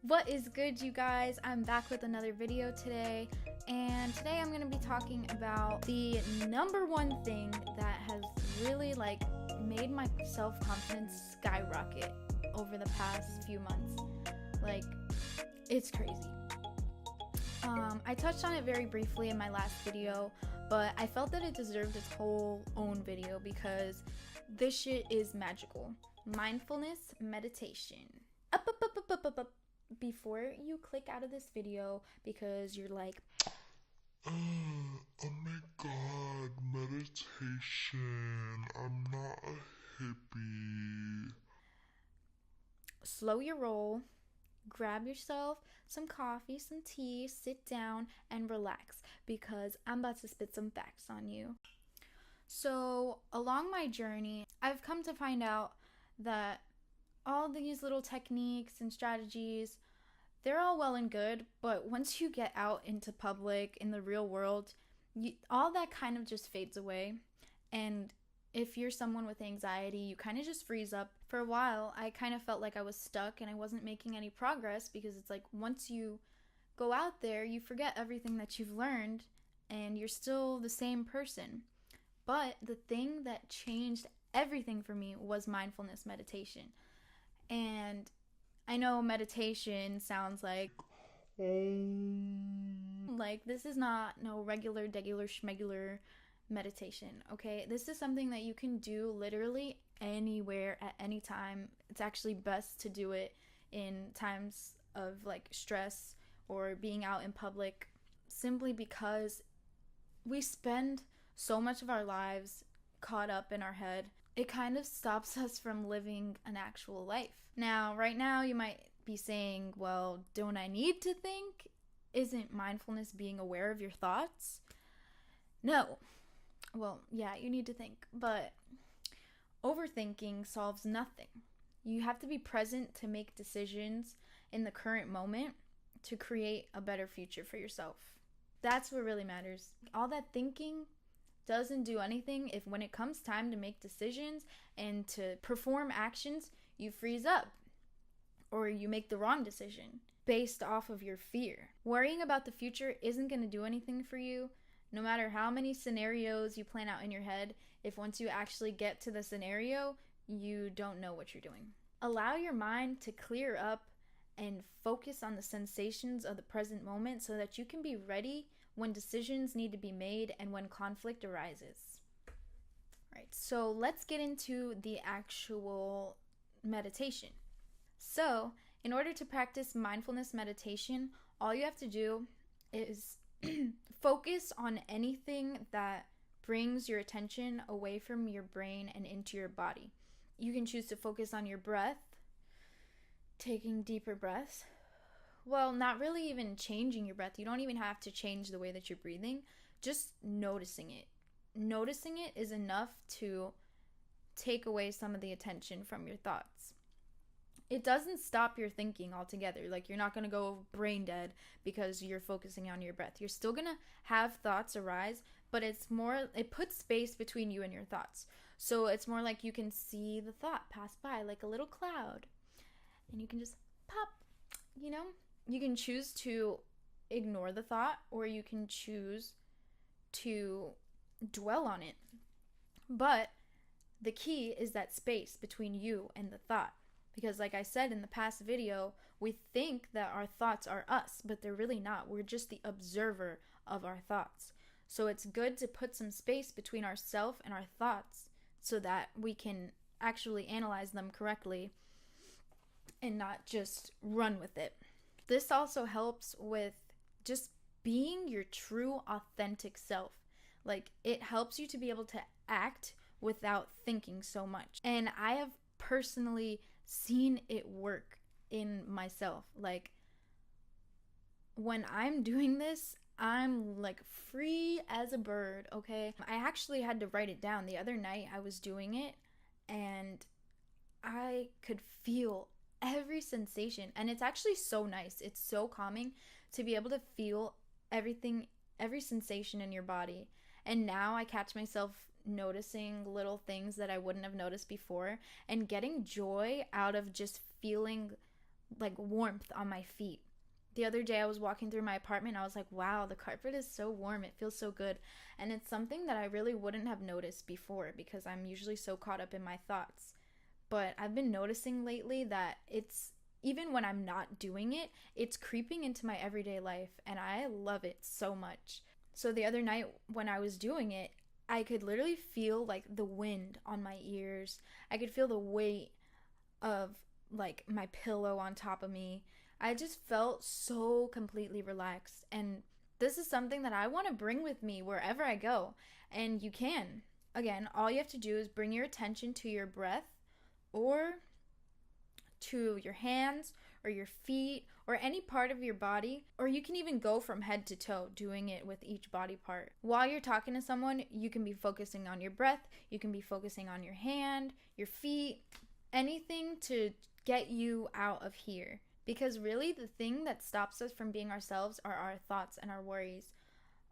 What is good, you guys? I'm back with another video today, and today I'm going to be talking about the number one thing that has really made my self-confidence skyrocket over the past few months. It's crazy. I touched on it very briefly in my last video, but I felt that it deserved its whole own video because this shit is magical. Mindfulness meditation. Up. Before you click out of this video because you're like, oh my god, meditation. I'm not a hippie. slow your roll, grab yourself some coffee, some tea, sit down and relax because I'm about to spit some facts on you. So, along my journey, I've come to find out that all these little techniques and strategies, they're all well and good, but once you get out into public, in the real world, all that kind of just fades away. And if you're someone with anxiety, you kind of just freeze up. For a while, I kind of felt like I was stuck and I wasn't making any progress because it's like once you go out there, you forget everything that you've learned and you're still the same person. But the thing that changed everything for me was mindfulness meditation. And I know meditation sounds like this is not no regular schmegular meditation, okay? This is something that you can do literally anywhere at any time. It's actually best to do it in times of stress or being out in public, simply because we spend so much of our lives caught up in our head. It kind of stops us from living an actual life. Now, right now, you might be saying, well, don't I need to think? Isn't mindfulness being aware of your thoughts? No. Well, yeah, you need to think, but overthinking solves nothing. You have to be present to make decisions in the current moment to create a better future for yourself. That's what really matters. All that thinking doesn't do anything if when it comes time to make decisions and to perform actions, you freeze up or you make the wrong decision based off of your fear. Worrying about the future isn't going to do anything for you. No matter how many scenarios you plan out in your head, if once you actually get to the scenario, you don't know what you're doing. Allow your mind to clear up and focus on the sensations of the present moment so that you can be ready when decisions need to be made and when conflict arises. All right, so let's get into the actual meditation. So, in order to practice mindfulness meditation, all you have to do is focus on anything that brings your attention away from your brain and into your body. You can choose to focus on your breath, taking deeper breaths. Well, not really even changing your breath. You don't even have to change the way that you're breathing. Just noticing it. Noticing it is enough to take away some of the attention from your thoughts. It doesn't stop your thinking altogether. You're not going to go brain dead because you're focusing on your breath. You're still going to have thoughts arise, but it puts space between you and your thoughts. So it's more like you can see the thought pass by like a little cloud. And you can just pop, You can choose to ignore the thought or you can choose to dwell on it. But the key is that space between you and the thought. Because like I said in the past video, we think that our thoughts are us, but they're really not. We're just the observer of our thoughts. So it's good to put some space between ourselves and our thoughts so that we can actually analyze them correctly and not just run with it. This also helps with just being your true, authentic self. It helps you to be able to act without thinking so much. And I have personally seen it work in myself. When I'm doing this, I'm free as a bird, okay? I actually had to write it down. The other night I was doing it and I could feel every sensation, and it's actually so nice. It's so calming to be able to feel everything, every sensation in your body. And now I catch myself noticing little things that I wouldn't have noticed before and getting joy out of just feeling like warmth on my feet. The other day I was walking through my apartment and I was like, wow, the carpet is so warm. It feels so good. And it's something that I really wouldn't have noticed before because I'm usually so caught up in my thoughts. But I've been noticing lately that it's, even when I'm not doing it, it's creeping into my everyday life and I love it so much. So the other night when I was doing it, I could literally feel like the wind on my ears. I could feel the weight of like my pillow on top of me. I just felt so completely relaxed. And this is something that I want to bring with me wherever I go. And you can. Again, all you have to do is bring your attention to your breath or to your hands or your feet or any part of your body, or you can even go from head to toe doing it with each body part. While you're talking to someone, you can be focusing on your breath, you can be focusing on your hand, your feet, anything to get you out of here. Because really the thing that stops us from being ourselves are our thoughts and our worries.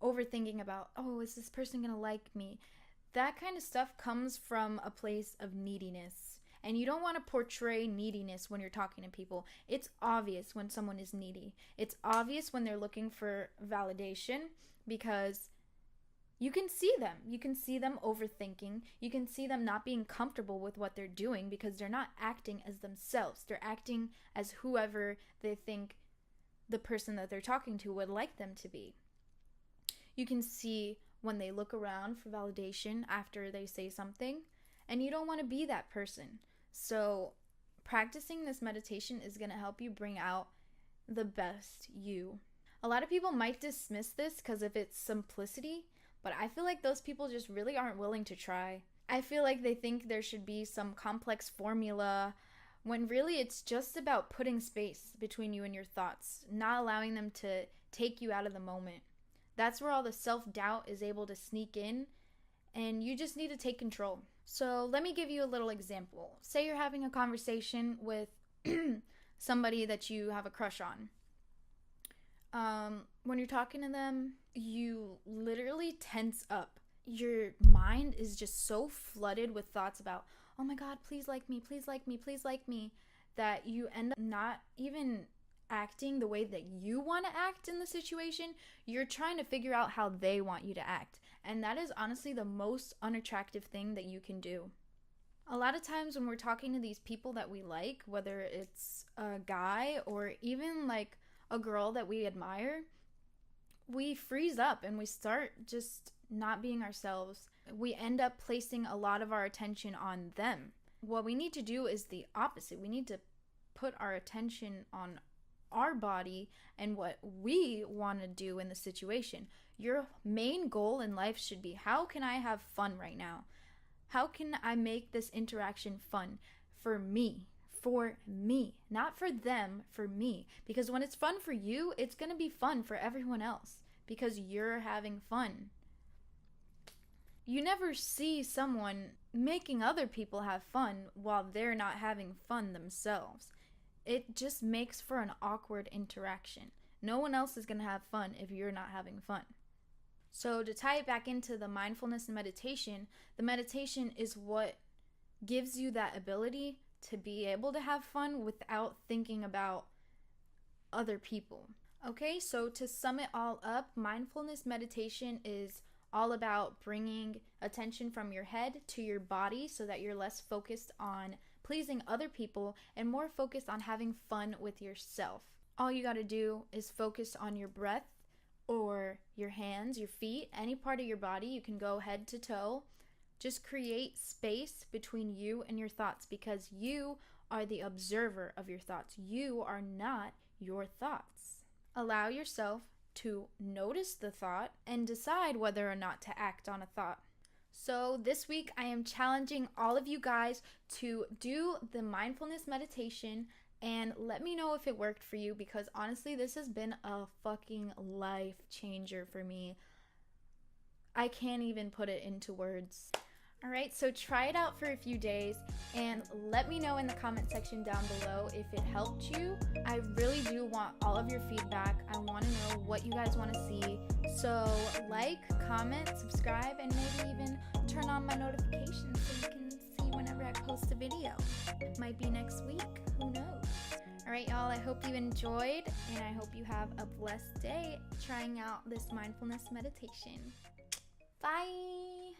Overthinking about, oh, is this person gonna like me? That kind of stuff comes from a place of neediness. And you don't want to portray neediness when you're talking to people. It's obvious when someone is needy. It's obvious when they're looking for validation because you can see them. You can see them overthinking. You can see them not being comfortable with what they're doing because they're not acting as themselves. They're acting as whoever they think the person that they're talking to would like them to be. You can see when they look around for validation after they say something, and you don't want to be that person. So practicing this meditation is going to help you bring out the best you. A lot of people might dismiss this because of its simplicity, but I feel like those people just really aren't willing to try. I feel like they think there should be some complex formula when really it's just about putting space between you and your thoughts, not allowing them to take you out of the moment. That's where all the self-doubt is able to sneak in, and you just need to take control. So let me give you a little example. Say you're having a conversation with somebody that you have a crush on. When you're talking to them, you literally tense up. Your mind is just so flooded with thoughts about, oh my God, please like me, please like me, please like me, that you end up not even acting the way that you want to act in the situation. You're trying to figure out how they want you to act. And that is honestly the most unattractive thing that you can do. A lot of times when we're talking to these people that we like, whether it's a guy or even like a girl that we admire, we freeze up and we start just not being ourselves. We end up placing a lot of our attention on them. What we need to do is the opposite. We need to put our attention on our body and what we want to do in the situation. Your main goal in life should be, how can I have fun right now? How can I make this interaction fun for me? For me, not for them, for me. Because when it's fun for you, it's going to be fun for everyone else because you're having fun. You never see someone making other people have fun while they're not having fun themselves. It just makes for an awkward interaction. No one else is going to have fun if you're not having fun. So to tie it back into the mindfulness and meditation, the meditation is what gives you that ability to be able to have fun without thinking about other people. Okay, so to sum it all up, mindfulness meditation is all about bringing attention from your head to your body so that you're less focused on pleasing other people and more focused on having fun with yourself. All you got to do is focus on your breath or your hands, your feet, any part of your body. You can go head to toe. Just create space between you and your thoughts because you are the observer of your thoughts. You are not your thoughts. Allow yourself to notice the thought and decide whether or not to act on a thought. So this week I am challenging all of you guys to do the mindfulness meditation and let me know if it worked for you because honestly this has been a fucking life changer for me. I can't even put it into words. Alright, so try it out for a few days and let me know in the comment section down below if it helped you. I really do want all of your feedback. I want to know what you guys want to see. So like, comment, subscribe, and maybe even turn on my notifications so you can see whenever I post a video. It might be next week. Who knows? All right, y'all, I hope you enjoyed, and I hope you have a blessed day trying out this mindfulness meditation. Bye.